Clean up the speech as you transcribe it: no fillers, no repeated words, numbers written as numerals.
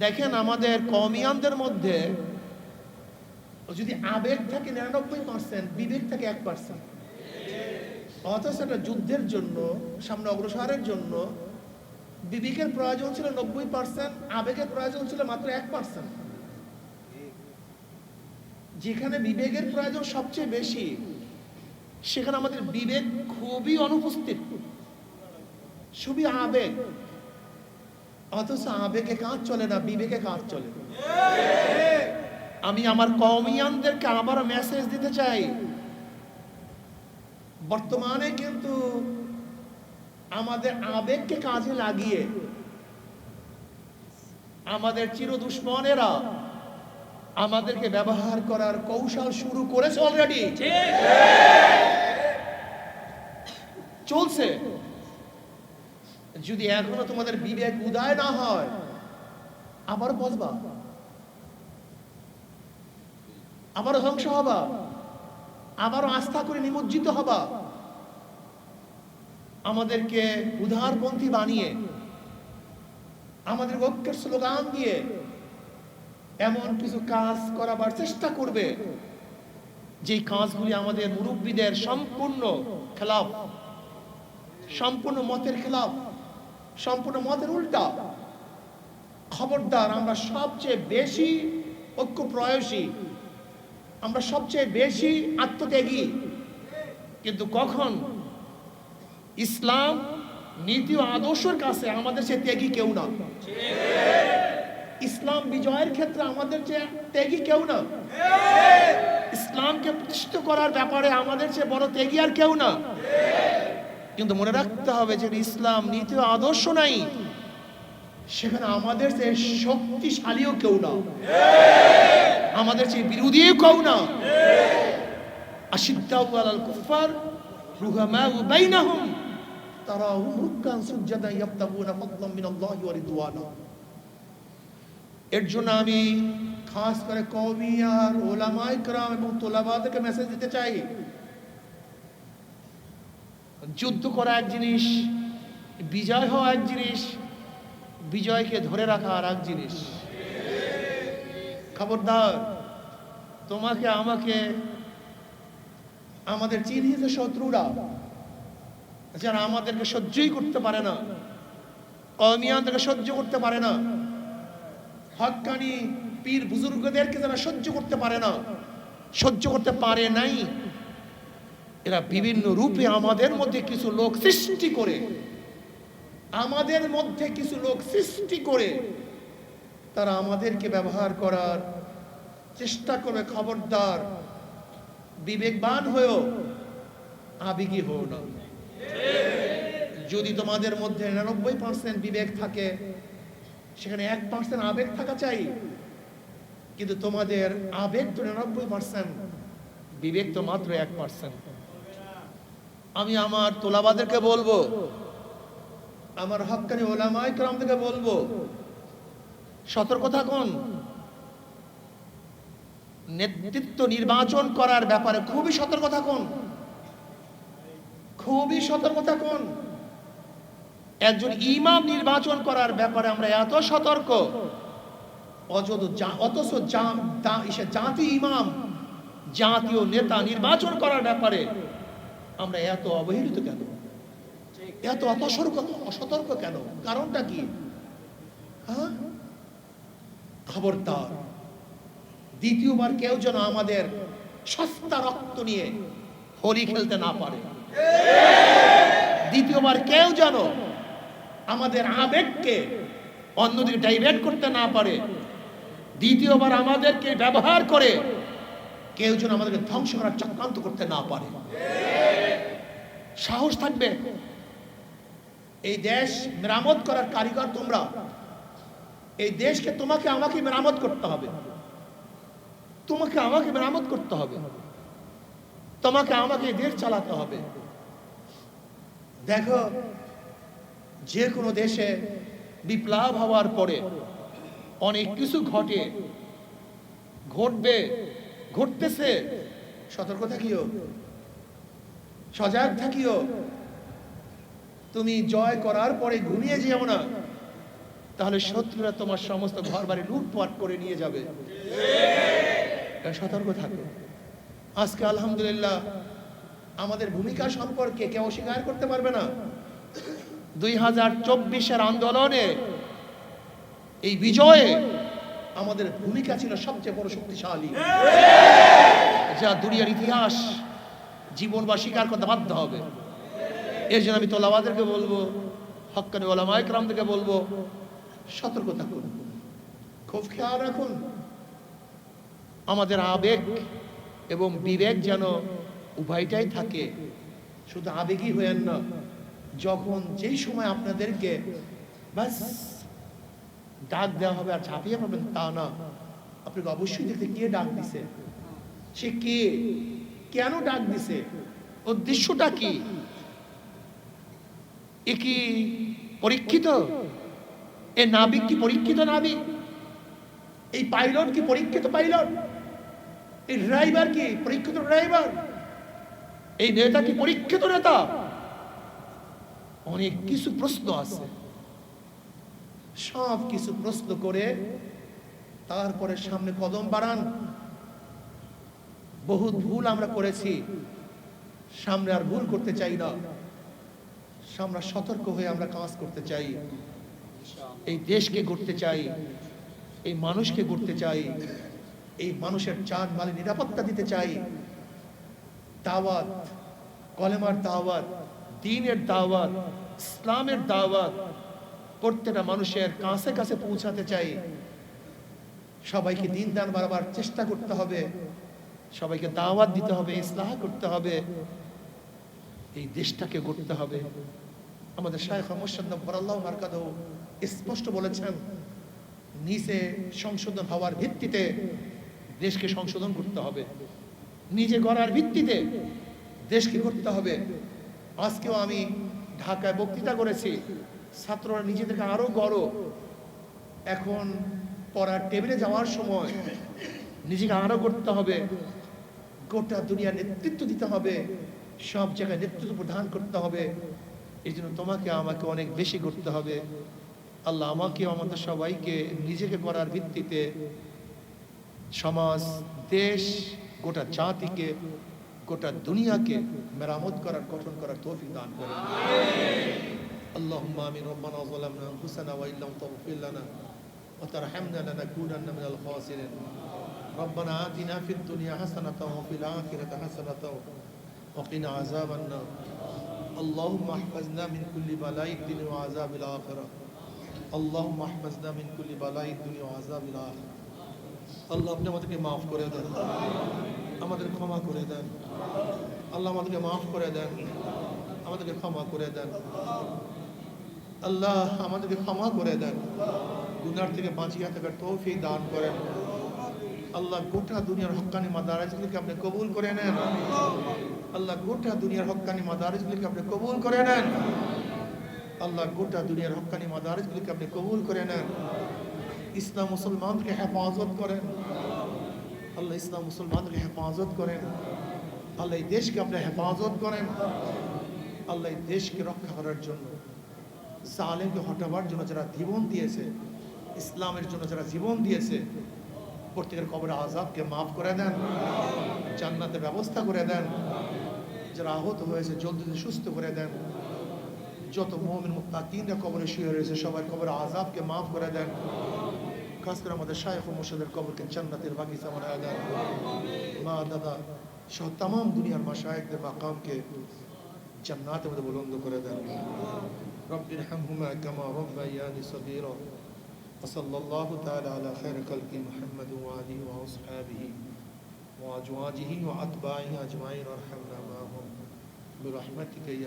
দেখেন আমাদের কওমিয়ানদের মধ্যে যদি আবেগ থাকে 99%, বিবেক থাকে 1%। অথচ একটা যুদ্ধের জন্য, সামনে অগ্রসরের জন্য বিবেকের প্রয়োজন ছিল 90%, আবেগের প্রয়োজন ছিল মাত্র 1%। যেখানে বিবেকের প্রয়োজন সবচেয়ে বেশি, সেখানে আমাদের বিবেক খুবই অনুপস্থিত, শুধু আবেগ। অথচ আবেগে কাজ চলে না, বিবেকে কাজ চলে। আমি আমার কওমিয়ানদেরকে আবার মেসেজ দিতে চাই, বর্তমানে কিন্তু আমাদের আবেগকে কাজে লাগিয়ে আমাদের চির দুশ্মনেরা আমাদেরকে ব্যবহার করার কৌশল শুরু করেছে, অলরেডি চলছে। যদি এখনো তোমাদের বিবেক উদয় না হয়, আবার বসবা, আবার ধ্বংস হবা, আবারও আস্থা করে নিমজ্জিত হবা। আমাদেরকে উদারপন্থী বানিয়ে, আমাদের ঐক্যের স্লোগান দিয়ে এমন কিছু কাজ করাবার চেষ্টা করবে, যেই কাজগুলি আমাদের মুরব্বীদের সম্পূর্ণ খেলাফ, সম্পূর্ণ মতের খেলাফ, সম্পূর্ণ মতের উল্টা। খবরদার, আমরা সবচেয়ে বেশি ঐক্য প্রয়াসী, আমরা সবচেয়ে বেশি আত্মত্যাগী, কিন্তু কখন ইসলাম নীতি ও আদর্শের কাছে আমাদের চেয়ে ত্যাগী কেউ না। ইসলাম বিজয়ের ক্ষেত্রে আমাদের চেয়ে ত্যাগী কেউ না। ইসলামকে প্রতিষ্ঠিত করার ব্যাপারে আমাদের চেয়ে বড় ত্যাগী আর কেউ না। কিন্তু মনে রাখতে হবে যে ইসলাম নীতি ও আদর্শ নাই, সেখানে আমাদের চেয়ে শক্তিশালীও কেউ না, আমাদের চেয়ে বিরোধীও কেউ না। আশিদ্দাউ আলাল কুফার রুহামাউ বাইনাহুম তারাহুম রুকআন সুজদান ইয়াবতাগুনা ফাদলাম মিনাল্লাহি ওয়া রিদওয়ানা। এর জন্য আমি খাস করে কওমিয়ার উলামায়ে কেরাম এবং তোলাবাদেরকে মেসেজ দিতে চাই, যুদ্ধ করা এক জিনিস, বিজয় হওয়া এক জিনিস, বিজয়কে ধরে রাখা আর এক জিনিস। খবরদার, তোমাকে আমাকে, আমাদের চিহ্নিত শত্রুরা যারা আমাদেরকে সহ্যই করতে পারে না, কওমিয়ানদেরকে সহ্য করতে পারে না, হক্কানি পীর বুজুর্গদেরকে যারা সহ্য করতে পারে না, সহ্য করতে পারে নাই, এরা বিভিন্ন রূপে আমাদের মধ্যে কিছু লোক সৃষ্টি করে, আমাদের মধ্যে কিছু লোক সৃষ্টি করে তারা আমাদেরকে ব্যবহার করার চেষ্টা করবে। খবরদার, বিবেকবান হয়েও আবেগী হও না। যদি তোমাদের মধ্যে 99% বিবেক থাকে, সেখানে 1% আবেগ থাকা চাই, কিন্তু তোমাদের আবেগ তো 99%, বিবেক তো মাত্র 1%। আমি আমার তোলাবাদেরকে বলবো, আমার হক্কানি উলামায়ে কেরামদেরকে বলবো, সতর্ক থাকুন। নেতৃত্ব নির্বাচন করার ব্যাপারে খুবই সতর্ক থাকুন, খুবই সতর্ক থাকুন। একজন ইমাম নির্বাচন করার ব্যাপারে আমরা এত সতর্ক, অথচ জাতি ইমাম, জাতীয় নেতা নির্বাচন করার ব্যাপারে আমরা এত অবহেলিত কেন, এত অসতর্ক কেন? কারণটা কি? হ্যাঁ, খবরদার, দ্বিতীয়বার কেউ যেন আমাদের সস্তা রক্ত নিয়ে হোলি খেলতে না পারে। দ্বিতীয়বার কেউ যেন আমাদের আবেগকে অন্যদিকে ডাইভার্ট করতে না পারে। দ্বিতীয়বার আমাদেরকে ব্যবহার করে কেউ যেন আমাদেরকে ধ্বংস করার চক্রান্ত করতে না পারে। সাহস থাকবে। এই দেশ মেরামত করার কারিগর তোমরা। এই দেশকে তোমাকে আমাকে মেরামত করতে হবে, তোমাকে আমাকে মেরামত করতে হবে, তোমাকে আমাকে দেশ চালাতে হবে। দেখো, যে কোনো দেশে বিপ্লব হওয়ার পরে অনেক কিছু ঘটবে, ঘটতেছে। সতর্ক থাকিও, সজাগ থাকিও। তুমি জয় করার পরে ঘুমিয়ে যেও না, তাহলে শত্রুরা তোমার সমস্ত ঘর বাড়ি লুটপাট করে নিয়ে যাবে। সতর্ক থাকো। আজকে আলহামদুলিল্লাহ আমাদের ভূমিকা সম্পর্কে কেউ অস্বীকার করতে পারবে না। 2024-এর আন্দোলনে এই বিজয়ে আমাদের ভূমিকা ছিল সবচেয়ে বড় শক্তিশালী, যা দুনিয়ার ইতিহাস জীবন বা স্বীকার করতে বাধ্য হবে। এর জন্য আমি তোলাবাদেরকে বলবো, হক্কানি ওলামায়ে কেরামদেরকে বলবো, সতর্ক থাকুন, খুব খেয়াল রাখুন। আমাদের আবেগ এবং বিবেক যেন উভয়টাই থাকে। শুধু আবেগই হয়েন না। যখন যেই সময় আপনাদেরকে বাস ডাক দেওয়া হবে আর ঝাঁপিয়ে পড়বেন তা না। আপনাকে অবশ্যই দেখতে কে ডাক দিছে, সে কে, কেন ডাক দিছে, উদ্দেশ্যটা কি। এ কি পরীক্ষিত? এ নাবিক কি পরীক্ষিত নাবিক? এই পাইলট কি পরীক্ষিত পাইলট? এই ড্রাইভার কি পরীক্ষিত ড্রাইভার? এই নেতা কি পরীক্ষিত নেতা? অনেক কিছু প্রশ্ন আছে। সব কিছু প্রশ্ন করে তারপরে সামনে কদম বাড়ান। বহুত ভুল আমরা করেছি, সামনে আর ভুল করতে চাই না। সামনে সতর্ক হয়ে আমরা কাজ করতে চাই। এই দেশকে গড়তে চাই, এই মানুষকে গড়তে চাই, এই মানুষের জান মালে নিরাপত্তা দিতে চাই। দাওয়াত, কলেমার দাওয়াত, দ্বীনের দাওয়াত, ইসলামের দাওয়াত প্রত্যেকটা মানুষের কাছে কাছে পৌঁছাতে চাই। সবাইকে দিন দান বাড়াবার চেষ্টা করতে হবে, সবাইকে দাওয়াত দিতে হবে, ইসলাহ করতে হবে, এই দেশটাকে গড়তে হবে। আমাদের শায়খ মুর্শিদ নব্বরাল্লাহু মারকাদহু স্পষ্ট বলেছেন, নিচে সংশোধন হওয়ার ভিত্তিতে দেশকে সংশোধন করতে হবে, নিজে গড়ার ভিত্তিতে দেশকে করতে হবে। আজকেও আমি ঢাকায় বক্তৃতা করেছি, ছাত্ররা নিজেদেরকে আরো গড়ো। এখন পড়ার টেবিলে যাওয়ার সময় নিজেকে আরো করতে হবে, গোটা দুনিয়ার নেতৃত্ব দিতে হবে, সব জায়গায় নেতৃত্ব প্রদান করতে হবে। এই জন্য তোমাকে আমাকে অনেক বেশি করতে হবে। আল্লাহ আমাকে আমাদের সবাইকে নিজেকে করার ভিত্তিতে সমাজ, দেশ, গোটা জাতিকে, গোটা দুনিয়াকে মেরামত করার, গঠন করার তৌফিক দান করেন। আল্লাহুম্মা আমিন। রব্বানা যালামনা আনফুসানা ওয়া ইল্লাম তাগফির লানা ওয়া তারহামনা লানাকুনান্না মিনাল খাসিরিন। রব্বানা আতিনা ফিদ দুনিয়া হাসানাতাও ওয়া ফিল আখিরাতি হাসানাতাও ওয়া কিনা আযাবান নার। আল্লাহুম্মা ইহফাজনা মিন কুল্লি বালাইদ দুনিয়া ওয়া আযাবিল আখিরাহ। আল্লাহুম্মা ইহফাজনা মিন কুল্লি বালাইদ দুনিয়া ওয়া আযাবিল আখিরাহ। আল্লাহ আপনি আমাদেরকে মাফ করে দেন, আমাদের ক্ষমা করে দেন। আল্লাহ আমাদেরকে মাফ করে দেন, আমাদেরকে ক্ষমা করে দেন। আল্লাহ আমাদেরকে ক্ষমা করে দেন, গুনাহ থেকে বাঁচিয়ে থাকার তৌফিক দান করেন। আল্লাহ গোটা দুনিয়ার হক্কানি মাদারিসগুলোকে আপনি কবুল করে নেন। আল্লাহ গোটা দুনিয়ার হক্কানি মাদারিসগুলোকে আপনি কবুল করে নেন। আল্লাহ গোটা দুনিয়ার হক্কানি মাদারিসগুলোকে আপনি কবুল করে নেন। ইসলাম মুসলমানকে হেফাজত করেন। আল্লাহ ইসলাম মুসলমানকে হেফাজত করেন। আল্লাহ এই দেশকে আপনি হেফাজত করেন। আল্লাহ এই দেশকে রক্ষা করার জন্য, জালেমকে হটাবার জন্য যারা জীবন দিয়েছে, ইসলামের জন্য যারা জীবন দিয়েছে, প্রত্যেকের কবরে আযাবকে মাফ করে দেন, জান্নাতের ব্যবস্থা করে দেন। যারা আহত হয়েছে জলদি সুস্থ করে দেন। যত মুমিন মুত্তাকিনরা কবরে শুয়ে রয়েছে সবার কবরে আযাবকে মাফ করে দেন। খাস করে আমাদের শায়খ ও মুর্শিদের কবরকে জান্নাতের বাগিচা বানায় দেন। মা দাদা সহ তামাম দুনিয়ার মাশায়েখদের মাকামকে জান্নাতের মধ্যে বুলন্দ করে দেন। রব্বির হামহুমা কামা রাব্বায়ানি সগীরা। ওয়াসাল্লাল্লাহু তাআলা আলা খায়রি খালকি মুহাম্মাদ ওয়া আলিহি ওয়া আসহাবিহি ওয়া আজওয়াজিহি ওয়া আতবাইহি আজমাইন ওয়ারহামনা মাআহুম বিরহমাতিকা ইয়া